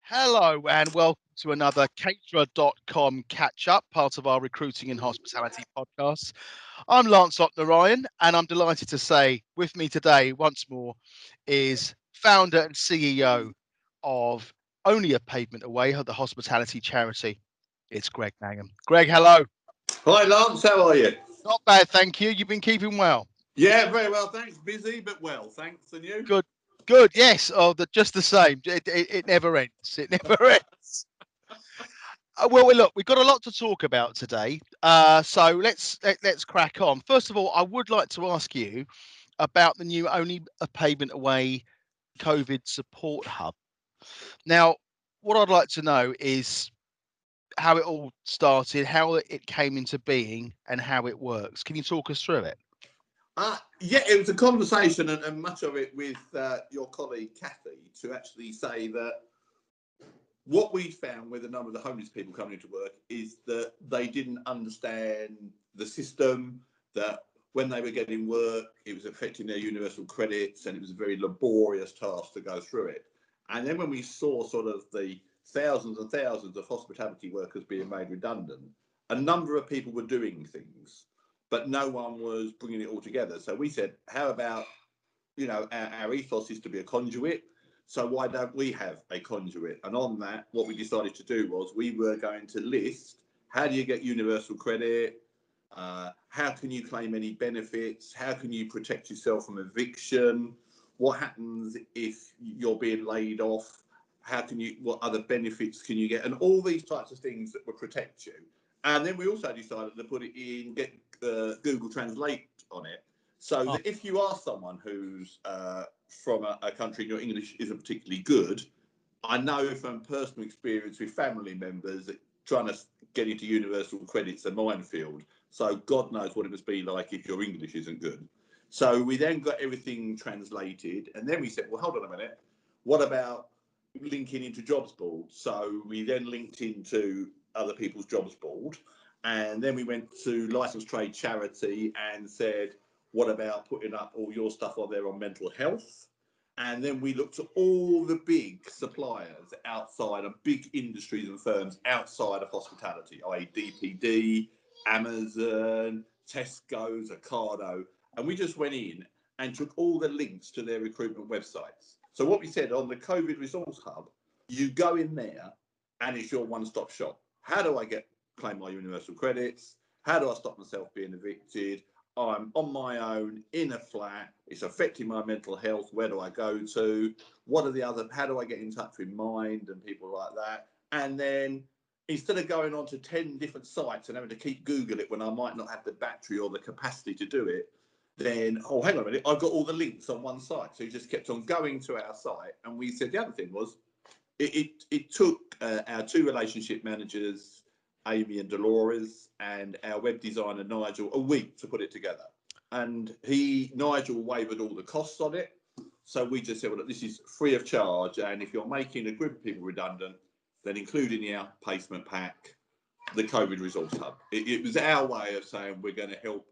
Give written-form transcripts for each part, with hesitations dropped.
Hello and welcome to another caterer.com catch up, part of our recruiting and hospitality podcast. I'm Narayan, and I'm delighted to say with me today once more is founder and CEO of Only a Pavement Away, the hospitality charity. It's Greg Mangham. Greg, hello. Hi Lance, how are you? Not bad, thank you. You've been keeping well. Yeah, very well, thanks. Busy but well, thanks. And you? Good, good. Yes. Oh, just the same. It never ends. It never ends. Well, look, we've got a lot to talk about today, so let's crack on. First of all, I would like to ask you about the new Only a Pavement Away COVID support hub. Now, what I'd like to know is how it all started, how it came into being, and how it works. Can you talk us through it? Yeah, it was a conversation and much of it with your colleague Kathy to actually say that what we found with a number of the homeless people coming into work is that they didn't understand the system, that when they were getting work, it was affecting their universal credits and it was a very laborious task to go through it. And then when we saw sort of the thousands and thousands of hospitality workers being made redundant, a number of people were doing things, but no one was bringing it all together. So we said, how about, our ethos is to be a conduit. So why don't we have a conduit? And on that, what we decided to do was we were going to list how do you get universal credit? How can you claim any benefits? How can you protect yourself from eviction? What happens if you're being laid off? What other benefits can you get? And all these types of things that will protect you. And then we also decided to put it in, get Google Translate on it. So that if you are someone who's from a country and your English isn't particularly good, I know from personal experience with family members that trying to get into universal credit's a minefield. So God knows what it must be like if your English isn't good. So we then got everything translated, and then we said, well, hold on a minute. What about linking into jobs board? So we then linked into other people's jobs board, and then we went to Licensed Trade Charity and said, what about putting up all your stuff on there on mental health? And then we looked at all the big suppliers outside of big industries and firms outside of hospitality, i.e. DPD, Amazon, Tesco's, Ocado. And we just went in and took all the links to their recruitment websites. So what we said on the COVID Resource Hub, you go in there and it's your one-stop shop. How do I claim my universal credits? How do I stop myself being evicted? I'm on my own in a flat. It's affecting my mental health. Where do I go to? How do I get in touch with Mind and people like that? And then instead of going on to 10 different sites and having to keep Google it when I might not have the battery or the capacity to do it, then, oh, hang on a minute, I've got all the links on one site. So he just kept on going to our site. And we said the other thing was, it took our two relationship managers, Amy and Dolores, and our web designer Nigel a week to put it together. And Nigel waived all the costs on it. So we just said, well, look, this is free of charge. And if you're making a group of people redundant, then include in the outplacement pack the COVID Resource Hub. It was our way of saying we're going to help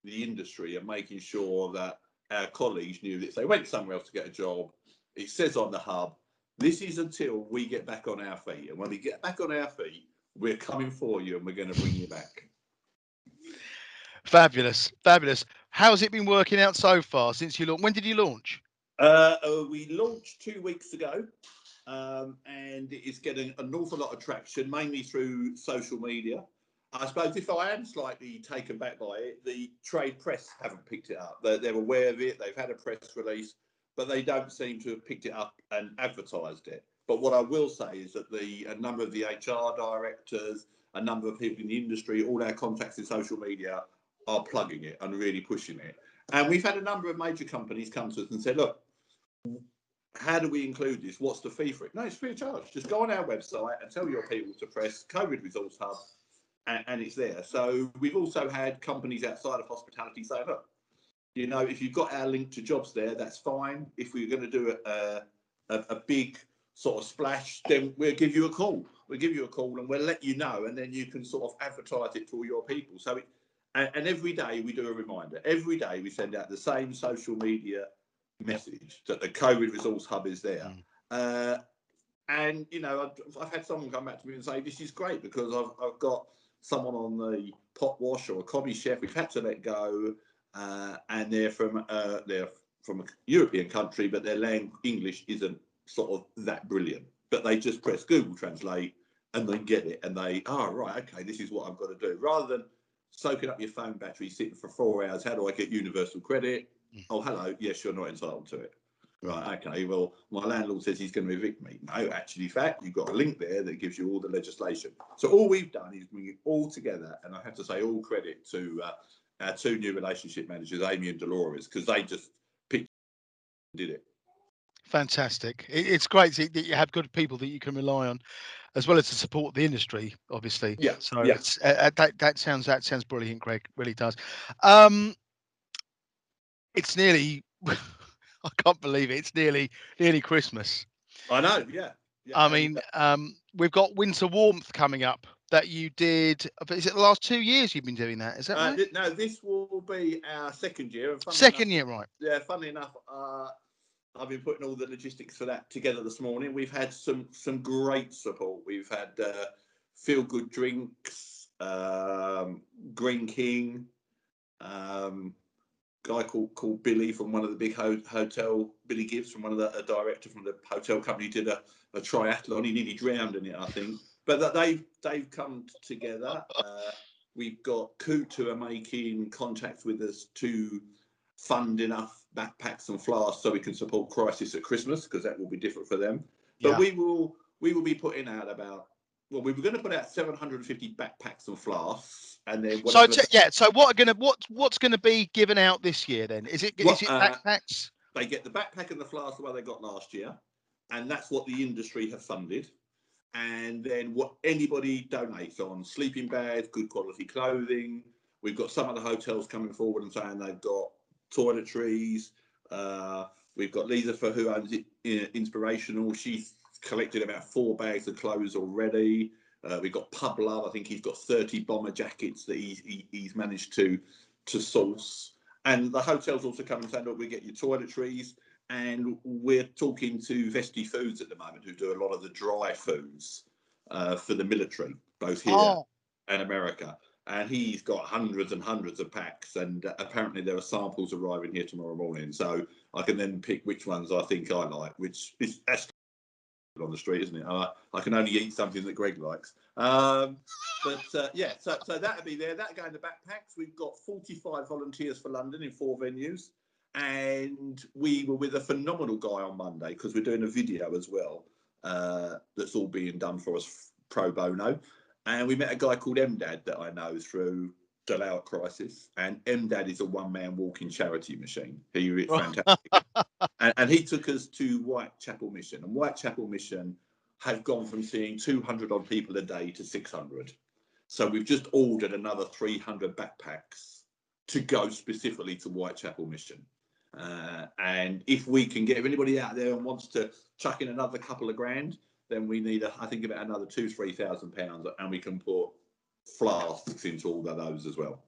the industry and making sure that our colleagues knew that if they went somewhere else to get a job, it says on the hub, this is until we get back on our feet. And when we get back on our feet, we're coming for you and we're going to bring you back. Fabulous, fabulous. How's it been working out so far since you launched? When did you launch? We launched 2 weeks ago, and it's getting an awful lot of traction, mainly through social media. I suppose if I am slightly taken back by it, the trade press haven't picked it up. They're aware of it. They've had a press release, but they don't seem to have picked it up and advertised it. But what I will say is that a number of the HR directors, a number of people in the industry, all our contacts in social media are plugging it and really pushing it. And we've had a number of major companies come to us and said, look, how do we include this? What's the fee for it? No, it's free of charge. Just go on our website and tell your people to press COVID Resource Hub, and it's there. So we've also had companies outside of hospitality say, look, if you've got our link to jobs there, that's fine. If we're going to do a big sort of splash, then we'll give you a call. We'll give you a call and we'll let you know, and then you can sort of advertise it to all your people. So and every day we do a reminder. Every day we send out the same social media message that the COVID Resource Hub is there. And I've had someone come back to me and say, this is great because I've got someone on the pot wash or a commis chef we've had to let go, and they're from a European country, but their English isn't sort of that brilliant. But they just press Google Translate and they get it, and they, right, okay, this is what I've got to do. Rather than soaking up your phone battery, sitting for 4 hours, how do I get universal credit? Oh, hello, yes, you're not entitled to it. Right, okay, well, my landlord says he's going to evict me. No, actually, in fact, you've got a link there that gives you all the legislation. So all we've done is bring it all together, and I have to say all credit to our two new relationship managers, Amy and Dolores, because they just picked and did it. Fantastic. It's great that you have good people that you can rely on, as well as to support the industry, obviously. Yeah, So yeah. it's that sounds brilliant, Greg. Really does. It's nearly. I can't believe it. It's nearly Christmas. I know, yeah. I mean, we've got winter warmth coming up that you did. Is it the last 2 years you've been doing that? Is that right? No, this will be our second year. And Second year, right? Yeah, funnily enough, I've been putting all the logistics for that together this morning. We've had some great support. We've had Feel Good Drinks, Green King, guy called Billy from one of the big hotel, Billy Gibbs from one of a director from the hotel company, did a triathlon. He nearly drowned in it, I think. But they've come together. We've got Coot who are making contact with us to fund enough backpacks and flasks so we can support Crisis at Christmas, because that will be different for them. But Yeah. we will be putting out about, well, we were going to put out 750 backpacks and flasks, and then whatever. So what's going to be given out this year then? Is it backpacks? They get the backpack and the flask the way they got last year, and that's what the industry have funded. And then what anybody donates on sleeping bags, good quality clothing. We've got some of the hotels coming forward and saying they've got toiletries. We've got Lisa, who owns it, Inspirational. She's collected about 4 bags of clothes already. We've got Pub Love. I think he's got 30 bomber jackets that he's managed to source. And the hotels also come and say, look, we get your toiletries. And we're talking to Vesti Foods at the moment, who do a lot of the dry foods for the military, both here and America. And he's got hundreds and hundreds of packs, and apparently there are samples arriving here tomorrow morning. So I can then pick which ones I think I like, which is that's on the street, isn't it? I can only eat something that Greg likes. Yeah, so that'll be there. That'll go in the backpacks. We've got 45 volunteers for London in 4 venues. And we were with a phenomenal guy on Monday, because we're doing a video as well that's all being done for us pro bono. And we met a guy called MDad that I know through Delau at Crisis. And MDad is a one-man walking charity machine. He is fantastic. and he took us to Whitechapel Mission. And Whitechapel Mission have gone from seeing 200 odd people a day to 600. So we've just ordered another 300 backpacks to go specifically to Whitechapel Mission. And if anybody out there and wants to chuck in another couple of grand, then we need, I think, about another £2,000-3,000, and we can put flasks into all of those as well.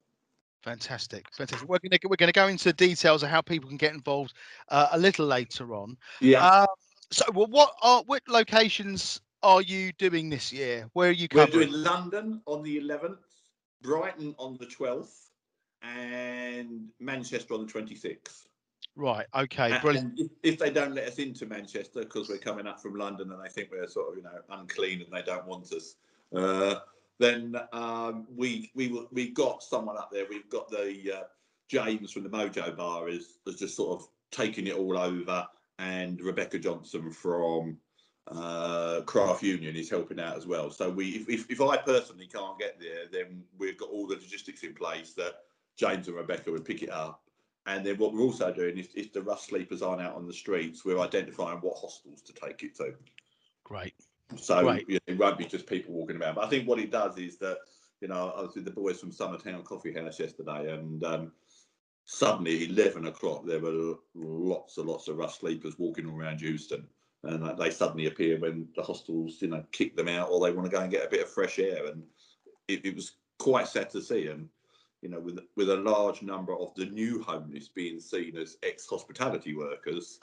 Fantastic. We're going to go into details of how people can get involved a little later on. Yeah. What locations are you doing this year? Where are you covering? We're doing London on the 11th, Brighton on the 12th, and Manchester on the 26th. Right. Okay. Brilliant. And if they don't let us into Manchester because we're coming up from London and they think we're sort of unclean and they don't want us, then we got someone up there. We've got the James from the Mojo Bar has just sort of taken it all over, and Rebecca Johnson from Craft Union is helping out as well. So if I personally can't get there, then we've got all the logistics in place that James and Rebecca would pick it up. And then what we're also doing is if the rust sleepers aren't out on the streets, we're identifying what hostels to take it to. Great. So it won't be just people walking about. But I think what it does is that, I was with the boys from Summertown Coffee House yesterday, and suddenly 11 o'clock, there were lots and lots of rust sleepers walking around Euston. And they suddenly appear when the hostels, kick them out, or they want to go and get a bit of fresh air. And it was quite sad to see. And with a large number of the new homeless being seen as ex-hospitality workers,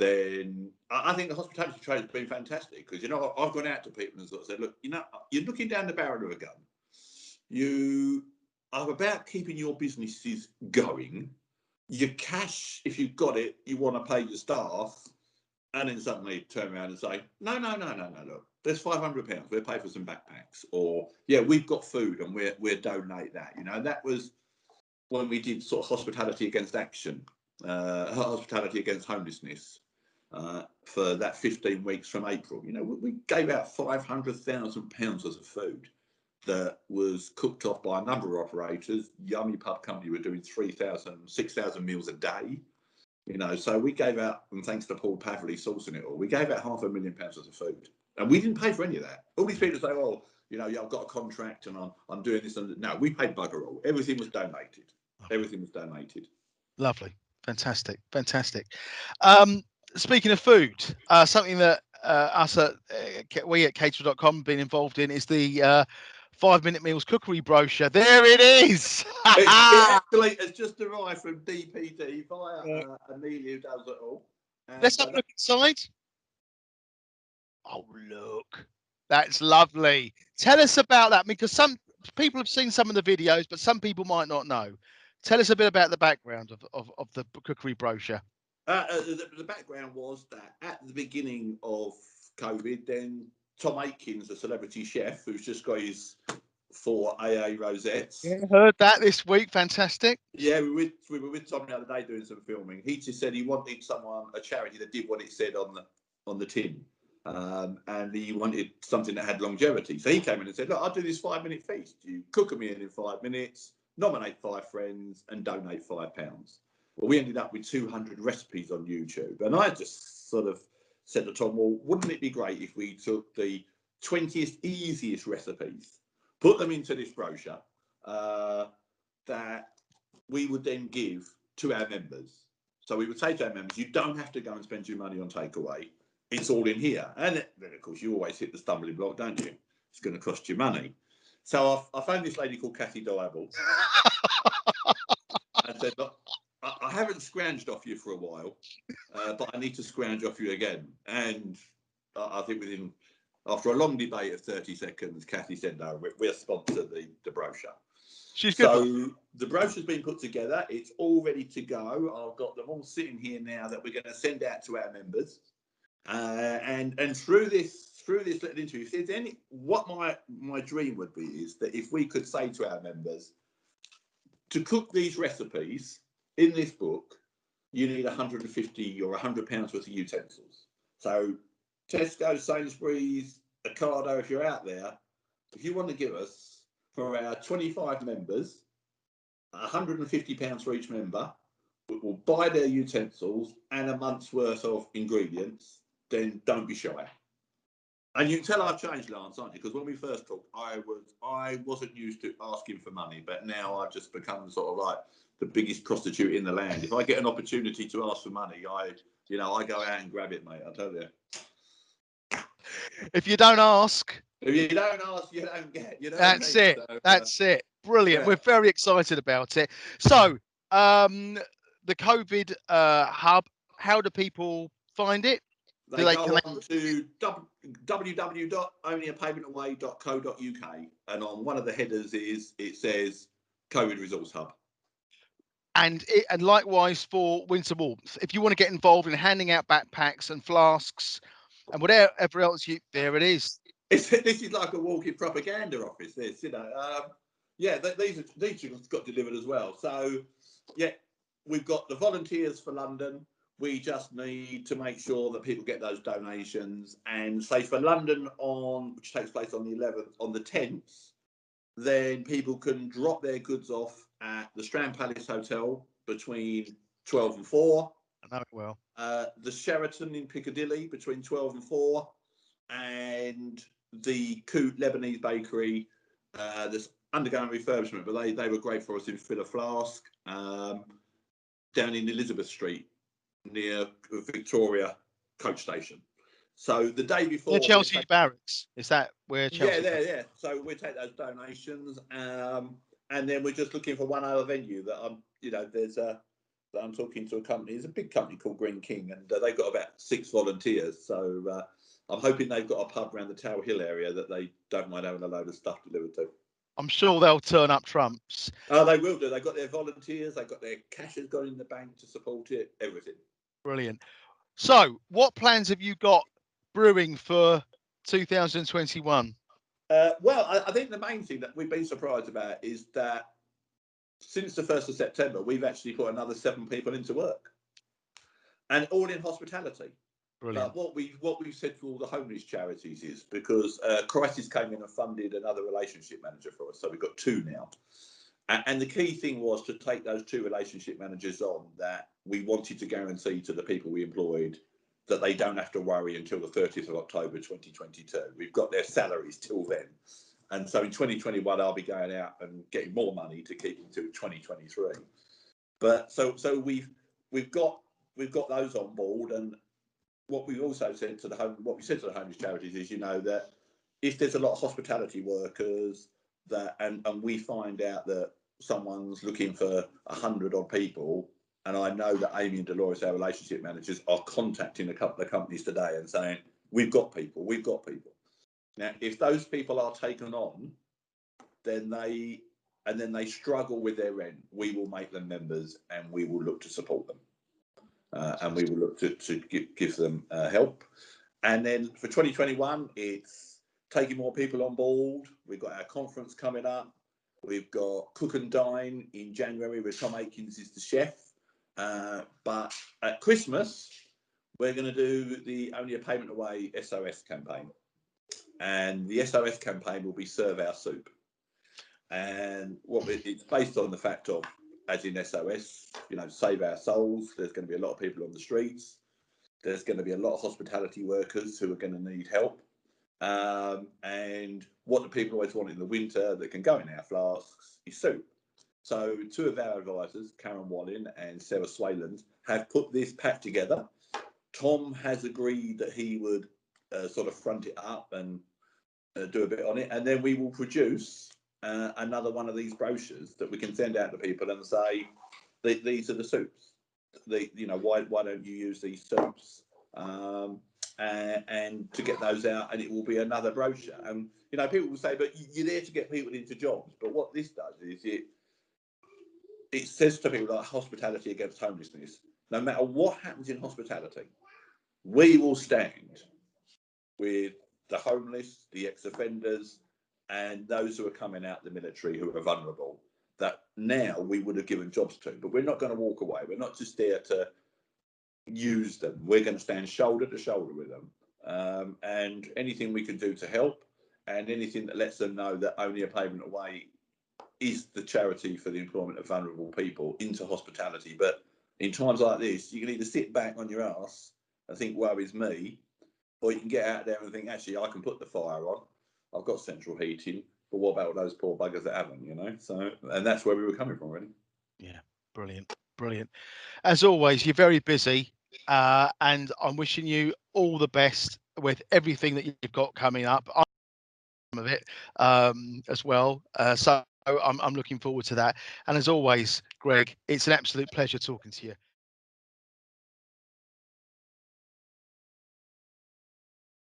then I think the hospitality trade has been fantastic, because, you know, I've gone out to people and sort of said, look, you know, you're looking down the barrel of a gun. You are about keeping your businesses going. Your cash, if you've got it, you want to pay your staff, and then suddenly turn around and say, no, look, there's £500, we'll pay for some backpacks, or yeah, we've got food and we'll donate that. You know, that was when we did sort of hospitality against action, hospitality against homelessness, for that 15 weeks from April. You know, we gave out £500,000 worth of food that was cooked off by a number of operators. Yummy Pub Company were doing 6,000 meals a day. You know, so we gave out, and thanks to Paul Paverley sourcing it all, we gave out £500,000 worth of food, and we didn't pay for any of that. All these people say, "Oh, you know, yeah, I've got a contract and I'm doing this," and no, we paid bugger all. Everything was donated. Everything was donated. Lovely, fantastic. Speaking of food, something that we at Caterer.com have been involved in is the 5-minute meals cookery brochure. There it is. It actually has just arrived from DPD via Amelia, who does it all. And Let's have a look inside. Oh, look, that's lovely. Tell us about that, because some people have seen some of the videos, but some people might not know. Tell us a bit about the background of the cookery brochure. The background was that at the beginning of COVID, then Tom Aikins, the celebrity chef, who's just got his 4 AA rosettes. Yeah, heard that this week. Fantastic. Yeah, we were with Tom the other day doing some filming. He just said he wanted a charity that did what it said on the tin, and he wanted something that had longevity. So he came in and said, "Look, I'll do this 5-minute feast. You cook them in 5 minutes, nominate 5 friends, and donate £5." Well, we ended up with 200 recipes on YouTube, and I just sort of said to Tom, "Well, wouldn't it be great if we took the 20th easiest recipes, put them into this brochure that we would then give to our members?" So we would say to our members, "You don't have to go and spend your money on takeaway. It's all in here." And then, of course, you always hit the stumbling block, don't you? It's going to cost you money. So I found this lady called Kathy Diable and said, "Look, I haven't scrounged off you for a while, but I need to scrounge off you again." And I think after a long debate of 30 seconds, Kathy said, "No, we'll sponsor the brochure." She's good. So the brochure's been put together. It's all ready to go. I've got them all sitting here now that we're going to send out to our members. And through this little interview, if there's what my dream would be is that if we could say to our members, to cook these recipes in this book, you need 150 or £100 worth of utensils. So Tesco, Sainsbury's, Ocado, if you're out there, if you want to give us, for our 25 members, £150 for each member, we'll buy their utensils and a month's worth of ingredients, then don't be shy. And you can tell I've changed, Lance, aren't you? Because when we first talked, I wasn't used to asking for money, but now I've just become sort of like the biggest prostitute in the land. If I get an opportunity to ask for money, I go out and grab it, mate. I tell you. If you don't ask, if you don't ask, you don't get. You know. That's it. So, that's it. Brilliant. Yeah. We're very excited about it. So, the COVID hub. How do people find it? They go on to www.onlyapavementaway.co.uk, and on one of the headers it says COVID Resource Hub. And likewise for Winter Warmth. If you want to get involved in handing out backpacks and flasks and whatever else there it is. This is like a walking propaganda office. This, these got delivered as well. So, yeah, we've got the volunteers for London. We just need to make sure that people get those donations. And say for London, which takes place on the 11th, on the 10th, then people can drop their goods off at the Strand Palace Hotel between 12 and 4. I know it well. The Sheraton in Piccadilly between 12 and 4. And the Coot Lebanese Bakery, that's undergoing refurbishment, but they were great for us in Fill a Flask, down in Elizabeth Street near Victoria Coach Station. So the day before, Chelsea Barracks, is that where Chelsea? Yeah. So we take those donations, and then we're just looking for one other venue that there's that I'm talking to a company. It's a big company called Green King, and they've got about 6 volunteers. So I'm hoping they've got a pub around the Tower Hill area that they don't mind having a load of stuff delivered to. I'm sure they'll turn up trumps. Oh, they will do. They've got their volunteers. They've got their cash has gone in the bank to support it. Everything. Brilliant. So, what plans have you got brewing for 2021? Well, I think the main thing that we've been surprised about is that since the 1st of September, we've actually put another 7 people into work, and all in hospitality. Brilliant. But what we've said for all the homeless charities is because Crisis came in and funded another relationship manager for us, so we've got 2 now. And the key thing was to take those 2 relationship managers on that we wanted to guarantee to the people we employed that they don't have to worry until the 30th of October 2022. We've got their salaries till then. And so in 2021, I'll be going out and getting more money to keep them to 2023. But so we've got those on board. And what we also said to the homeless charities is, that if there's a lot of hospitality workers and we find out that someone's looking for 100 odd people, and I know that Amy and Dolores, our relationship managers, are contacting a couple of companies today and saying, we've got people. Now, if those people are taken on, then they struggle with their rent, we will make them members and we will look to support them. And we will look to give them help. And then for 2021, it's taking more people on board. We've got our conference coming up. We've got Cook and Dine in January where Tom Aikins is the chef. But at Christmas, we're going to do the Only a Pavement Away SOS campaign. And the SOS campaign will be Serve Our Soup. And it's based on the fact of, as in SOS, save our souls. There's going to be a lot of people on the streets. There's going to be a lot of hospitality workers who are going to need help. And what the people always want in the winter that can go in our flasks is soup. So 2 of our advisors, Karen Wallin and Sarah Swayland, have put this pack together. Tom has agreed that he would sort of front it up and do a bit on it. And then we will produce another one of these brochures that we can send out to people and say, these are the soups. Why don't you use these soups? And to get those out, and it will be another brochure. And people will say, but you're there to get people into jobs. But what this does is it says to people like hospitality against homelessness. No matter what happens in hospitality, we will stand with the homeless, the ex-offenders, and those who are coming out the military who are vulnerable, that now we would have given jobs to. But we're not going to walk away. We're not just there to use them. We're going to stand shoulder to shoulder with them. And anything we can do to help, and anything that lets them know that Only a Pavement Away is the charity for the employment of vulnerable people into hospitality. But in times like this, you can either sit back on your ass and think, woe is me, or you can get out there and think, actually, I can put the fire on. I've got central heating, but what about those poor buggers that haven't, So, and that's where we were coming from, really. Yeah, brilliant. As always, you're very busy, and I'm wishing you all the best with everything that you've got coming up. Of it as well. So I'm looking forward to that. And as always, Greg, it's an absolute pleasure talking to you.